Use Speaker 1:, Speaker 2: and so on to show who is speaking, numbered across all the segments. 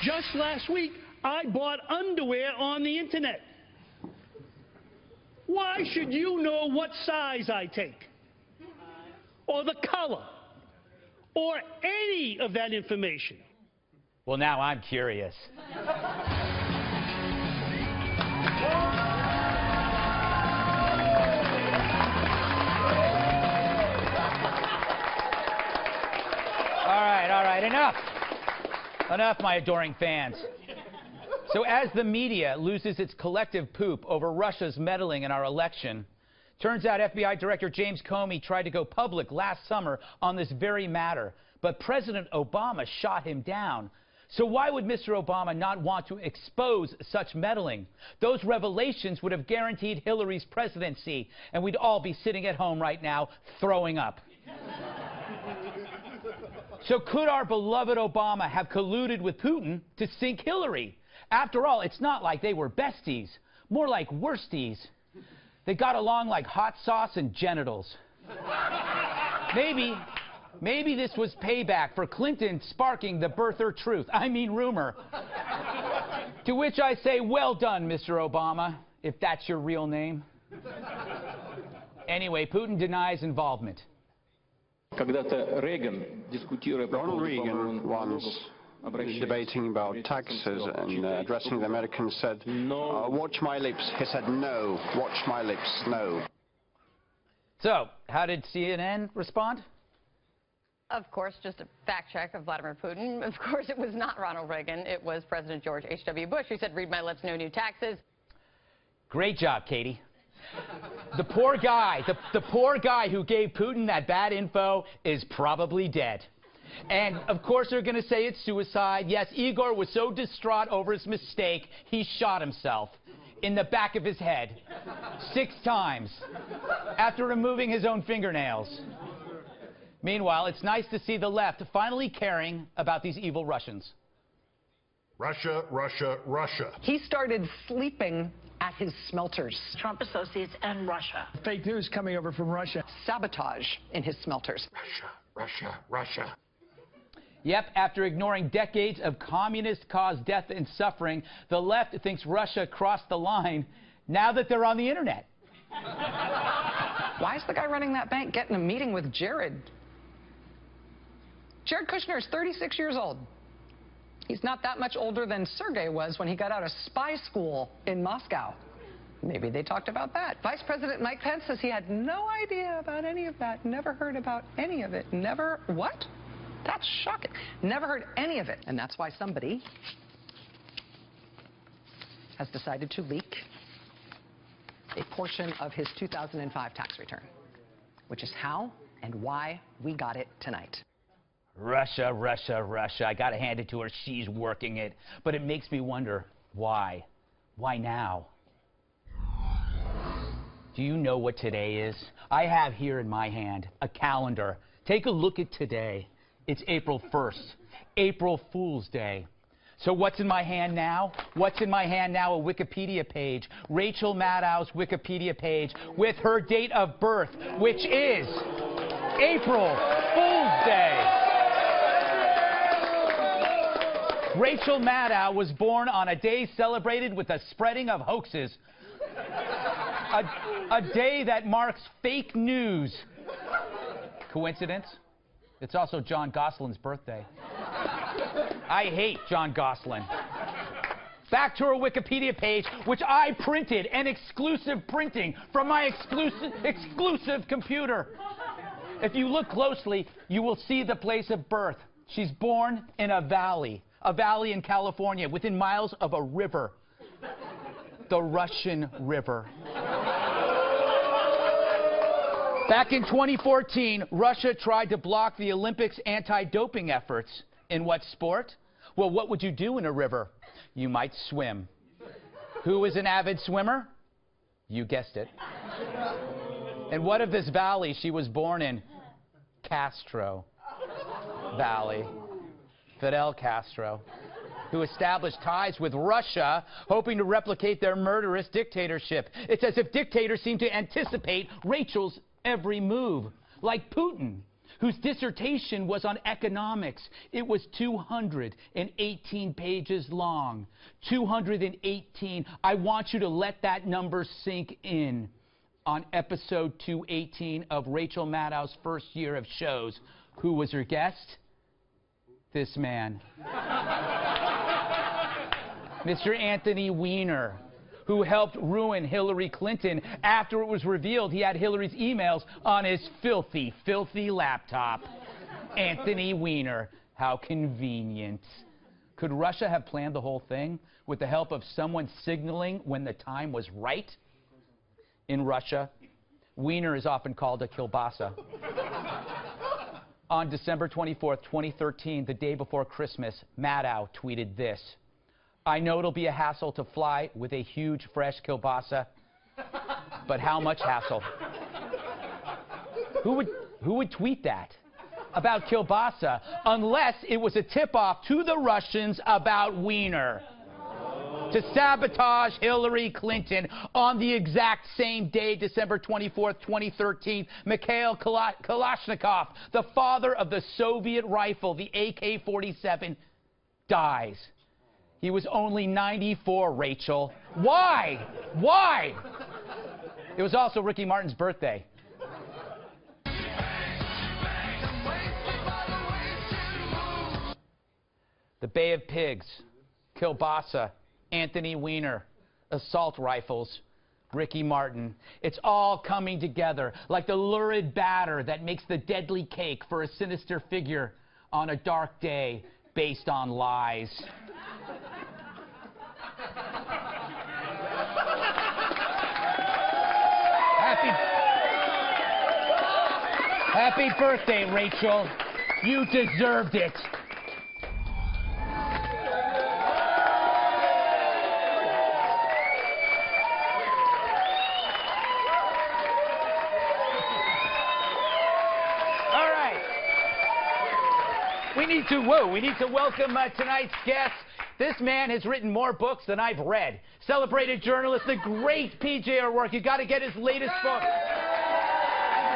Speaker 1: Just last week, I bought underwear on the internet. Why should you know what size I take, or the color, or any of that information?
Speaker 2: Well, now I'm curious. All right, enough. Enough, my adoring fans. So as the media loses its collective poop over Russia's meddling in our election, turns out FBI Director James Comey tried to go public last summer on this very matter, but President Obama shot him down. So why would Mr. Obama not want to expose such meddling? Those revelations would have guaranteed Hillary's presidency, and we'd all be sitting at home right now throwing up. So could our beloved Obama have colluded with Putin to sink Hillary? After all, it's not like they were besties, more like worsties. They got along like hot sauce and genitals. Maybe this was payback for Clinton sparking the birther truth, rumor. To which I say, well done, Mr. Obama, if that's your real name. Anyway, Putin denies involvement.
Speaker 3: Ronald Reagan once, debating about taxes and addressing the Americans, said, watch my lips. He said, no, watch my lips, no.
Speaker 2: So, how did CNN respond?
Speaker 4: Of course, just a fact check of Vladimir Putin. Of course, it was not Ronald Reagan. It was President George H.W. Bush who said, read my lips, no new taxes.
Speaker 2: Great job, Katie. The poor guy who gave Putin that bad info is probably dead. And, of course, they're going to say it's suicide. Yes, Igor was so distraught over his mistake, he shot himself in the back of his head 6 times after removing his own fingernails. Meanwhile, it's nice to see the left finally caring about these evil Russians.
Speaker 5: Russia, Russia, Russia.
Speaker 6: He started sleeping at his smelters.
Speaker 7: Trump associates and Russia.
Speaker 1: Fake news coming over from Russia.
Speaker 6: Sabotage in his smelters.
Speaker 5: Russia, Russia, Russia.
Speaker 2: Yep, after ignoring decades of communist-caused death and suffering, the left thinks Russia crossed the line now that they're on the internet.
Speaker 6: Why is the guy running that bank getting a meeting with Jared? Jared Kushner is 36 years old. He's not that much older than Sergei was when he got out of spy school in Moscow. Maybe they talked about that. Vice President Mike Pence says he had no idea about any of that, never heard about any of it, never, what? That's shocking. Never heard any of it. And that's why somebody has decided to leak a portion of his 2005 tax return, which is how and why we got it tonight.
Speaker 2: Russia, Russia, Russia. I got to hand it to her. She's working it. But it makes me wonder, why? Why now? Do you know what today is? I have here in my hand a calendar. Take a look at today. It's April 1st, April Fool's Day. So what's in my hand now? What's in my hand now? A Wikipedia page. Rachel Maddow's Wikipedia page with her date of birth, which is April Fool's Day. Rachel Maddow was born on a day celebrated with the spreading of hoaxes. A day that marks fake news. Coincidence? It's also John Gosling's birthday. I hate John Gosling. Back to her Wikipedia page, which I printed, an exclusive printing from my exclusive computer. If you look closely, you will see the place of birth. She's born in a valley in California, within miles of a river, the Russian River. Back in 2014, Russia tried to block the Olympics' anti-doping efforts. In what sport? Well, what would you do in a river? You might swim. Who is an avid swimmer? You guessed it. And what of this valley she was born in? Castro Valley. Fidel Castro, who established ties with Russia, hoping to replicate their murderous dictatorship. It's as if dictators seem to anticipate Rachel's every move, like Putin. whose dissertation was on economics. It was 218 pages long. 218. I want you to let that number sink in. On episode 218 of Rachel Maddow's first year of shows, who was her guest? This man. Mr. Anthony Weiner, who helped ruin Hillary Clinton after it was revealed he had Hillary's emails on his filthy, filthy laptop. Anthony Weiner. How convenient. Could Russia have planned the whole thing with the help of someone signaling when the time was right? In Russia, Weiner is often called a kielbasa. On December 24th, 2013, the day before Christmas, Maddow tweeted this: I know it'll be a hassle to fly with a huge fresh kielbasa, but how much hassle? Who would tweet that about kielbasa unless it was a tip-off to the Russians about Weiner? To sabotage Hillary Clinton on the exact same day, December 24th, 2013, Mikhail Kalashnikov, the father of the Soviet rifle, the AK-47, dies. He was only 94, Rachel. Why? Why? It was also Ricky Martin's birthday. The Bay of Pigs, kielbasa, Anthony Weiner, assault rifles, Ricky Martin. It's all coming together like the lurid batter that makes the deadly cake for a sinister figure on a dark day based on lies. Happy birthday, Rachel. You deserved it. We need to welcome tonight's guest. This man has written more books than I've read. Celebrated journalist, the great PJ work. You got to get his latest book.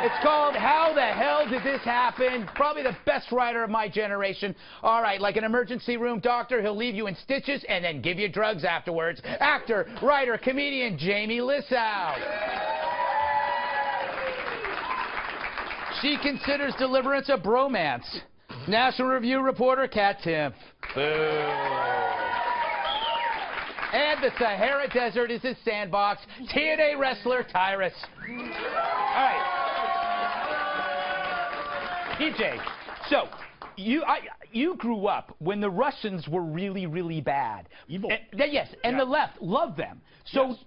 Speaker 2: It's called How the Hell Did This Happen? Probably the best writer of my generation. All right, like an emergency room doctor, he'll leave you in stitches and then give you drugs afterwards. Actor, writer, comedian Jamie Lissow. She considers deliverance a bromance. National Review reporter Kat Timpf. Boo. And the Sahara Desert is his sandbox. TNA wrestler Tyrus. All right. PJ, so you grew up when the Russians were really, really bad.
Speaker 8: Evil.
Speaker 2: Yes, and the left loved them. So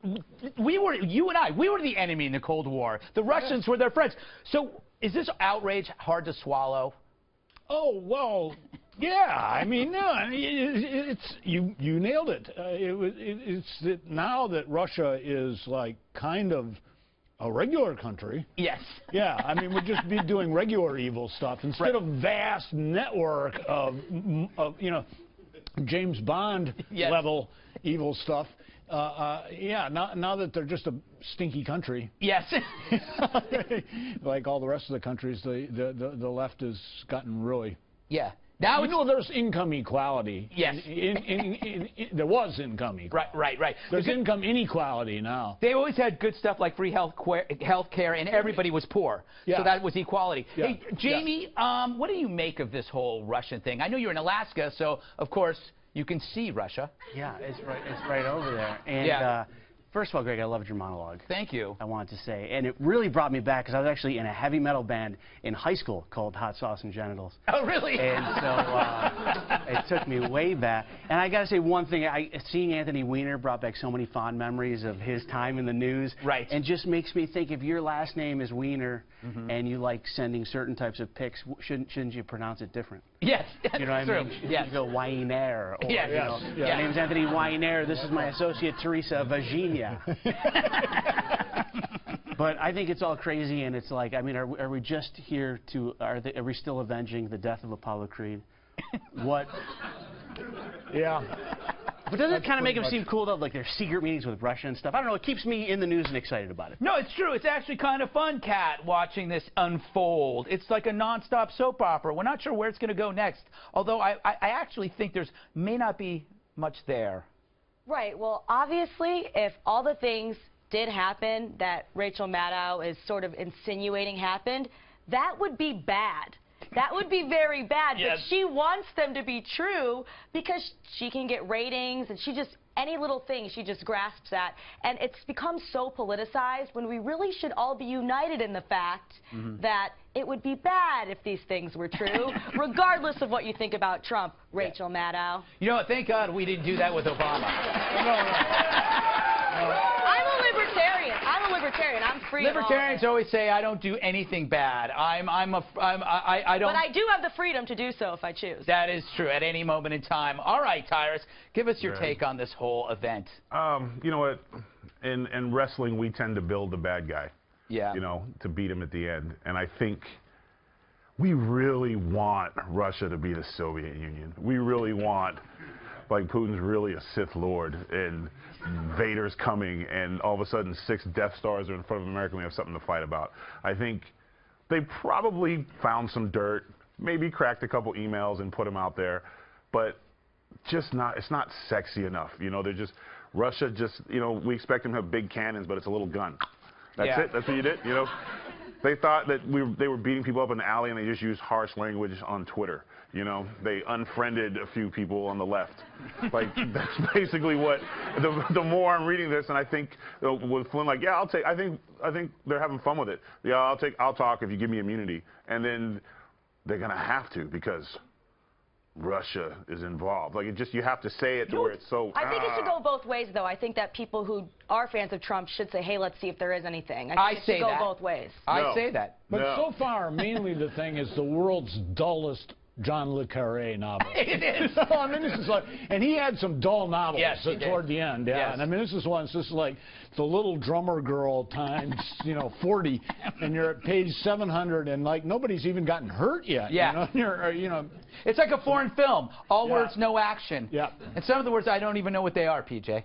Speaker 2: you and I, we were the enemy in the Cold War. The Russians were their friends. So is this outrage hard to swallow?
Speaker 8: Oh, well, yeah. I mean, no, it's you nailed it. It's that now that Russia is like kind of a regular country.
Speaker 2: Yes.
Speaker 8: Yeah, I mean, we'd just be doing regular evil stuff instead of vast network of you know, James Bond level evil stuff. Yeah, now that they're just a stinky country.
Speaker 2: Yes.
Speaker 8: Like all the rest of the countries, the left has gotten really.
Speaker 2: Yeah. Now
Speaker 8: you know, there's income equality.
Speaker 2: Yes.
Speaker 8: There was income equality.
Speaker 2: Right.
Speaker 8: There's income inequality now.
Speaker 2: They always had good stuff like free health care, and everybody was poor.
Speaker 8: Yeah.
Speaker 2: So that was equality.
Speaker 8: Yeah.
Speaker 2: Hey, Jamie, what do you make of this whole Russian thing? I know you're in Alaska, so of course you can see Russia.
Speaker 9: Yeah, it's right over there. And first of all, Greg, I loved your monologue.
Speaker 2: Thank you.
Speaker 9: I wanted to say, and it really brought me back because I was actually in a heavy metal band in high school called Hot Sauce and Genitals.
Speaker 2: Oh, really?
Speaker 9: And so it took me way back. And I got to say one thing: seeing Anthony Weiner brought back so many fond memories of his time in the news.
Speaker 2: Right.
Speaker 9: And just makes me think, if your last name is Weiner and you like sending certain types of pics, shouldn't you pronounce it different?
Speaker 2: Yes.
Speaker 9: You know what I mean?
Speaker 2: Yes.
Speaker 9: You go Weiner. Or,
Speaker 2: Yes.
Speaker 9: You know, my name's Anthony Weiner. This is my associate Teresa Virginia. But I think it's all crazy, and it's like, I mean, are we just here to, are we still avenging the death of Apollo Creed? What?
Speaker 8: Yeah.
Speaker 9: But doesn't it kind of make them seem cool, though, like their secret meetings with Russia and stuff? I don't know. It keeps me in the news and excited about it.
Speaker 2: No, it's true. It's actually kind of fun, Kat, watching this unfold. It's like a nonstop soap opera. We're not sure where it's going to go next, although I actually think may not be much there.
Speaker 10: Right. Well, obviously, if all the things did happen that Rachel Maddow is sort of insinuating happened, that would be bad. That would be very bad,
Speaker 2: yes.
Speaker 10: But she wants them to be true because she can get ratings, and any little thing she just grasps at. And it's become so politicized when we really should all be united in the fact that it would be bad if these things were true, regardless of what you think about Trump, Rachel Maddow.
Speaker 2: You know what? Thank God we didn't do that with Obama.
Speaker 10: I'm a libertarian. I'm free.
Speaker 2: Libertarians always say I don't do anything bad. I don't.
Speaker 10: But I do have the freedom to do so if I choose.
Speaker 2: That is true at any moment in time. All right, Tyrus, give us your take on this whole event.
Speaker 11: You know what? In wrestling, we tend to build the bad guy.
Speaker 2: Yeah.
Speaker 11: You know, to beat him at the end. And I think we really want Russia to be the Soviet Union. We really want, like, Putin's really a Sith Lord, and Vader's coming, and all of a sudden 6 Death Stars are in front of America and we have something to fight about. I think they probably found some dirt, maybe cracked a couple emails and put them out there, but it's not sexy enough. You know, Russia just, you know, we expect them to have big cannons, but it's a little gun. That's it. That's what you did, you know. They thought that they were beating people up in the alley, and they just used harsh language on Twitter. You know, they unfriended a few people on the left. Like, that's basically what. The more I'm reading this, and I think with Flynn, like, yeah, I'll take. I think they're having fun with it. Yeah, I'll talk if you give me immunity, and then they're gonna have to because Russia is involved. Like, you have to say it to where it's so.
Speaker 10: I think it should go both ways, though. I think that people who are fans of Trump should say, hey, let's see if there is anything. I think it should go both ways.
Speaker 2: I say that.
Speaker 8: But so far, mainly the thing is the world's dullest John Le Carre novel.
Speaker 2: It is.
Speaker 8: I mean, this is like, and he had some dull novels toward the end. Yeah.
Speaker 2: Yes.
Speaker 8: And I mean, this is one. It's just like the little drummer girl times 40, and you're at page 700, and like nobody's even gotten hurt yet.
Speaker 2: Yeah.
Speaker 8: You know,
Speaker 2: it's like a foreign film. All words, no action.
Speaker 8: Yeah.
Speaker 2: And some of the words I don't even know what they are, PJ.